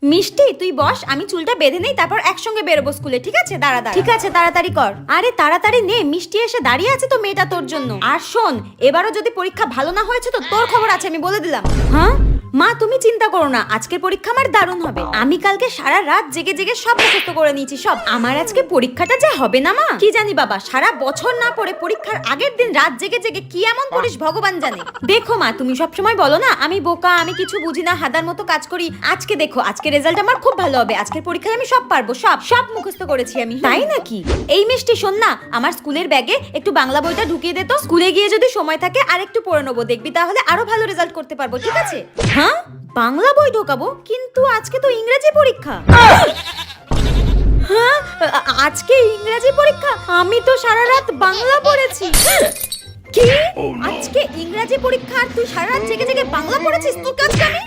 মিষ্টি তুই বস, আমি চুলটা বেঁধে নেই, তারপর একসঙ্গে বেরোবো স্কুলে। ঠিক আছে, দাঁড়া দাঁড়া। ঠিক আছে, তাড়াতাড়ি কর। আরে তাড়াতাড়ি নে, মিষ্টি এসে দাঁড়িয়ে আছে তো মেয়েটা তোর জন্য। আর শোন, এবারও যদি পরীক্ষা ভালো না হয়েছে তো তোর খবর আছে, আমি বলে দিলাম। হ্যাঁ মা, তুমি চিন্তা করো না, আজকের পরীক্ষা আমার দারুণ হবে। আমি কালকে সারা রাত জেগে জেগে সব মুখস্থ করে নিয়েছি, সব। আমার আজকে পরীক্ষাটা যা হবে না মা, কি জানি বাবা, সারা বছর না পড়ে পরীক্ষার আগের দিন রাত জেগে জেগে কি এমন করিস ভগবান জানে। দেখো মা, তুমি সব সময় বলো না আমি বোকা, আমি কিছু বুঝি না, হাদার মতো কাজ করি। আজকে দেখো, আজকে রেজাল্ট আমার খুব ভালো হবে। আজকের পরীক্ষায় আমি সব পারবো, সব সব মুখস্থ করেছি আমি। তাই নাকি? এই মিষ্টি শোন না, আমার স্কুলের ব্যাগে একটু বাংলা বইটা ঢুকিয়ে দে তো। স্কুলে গিয়ে যদি সময় থাকে আর একটু পড়ে নেবো, দেখবি তাহলে আরো ভালো রেজাল্ট করতে পারবো। ঠিক আছে? হ্যাঁ, বাংলা বই ঢোকাবো, কিন্তু আজকে তো ইংরেজি পরীক্ষা। হ্যাঁ, আজকে ইংরেজি পরীক্ষা? আমি তো সারা রাত বাংলা পড়েছি। কি? আজকে ইংরেজি পরীক্ষা আর তুই সারা রাত জেগে জেগে বাংলা পড়েছিস? তোর কাজ আমি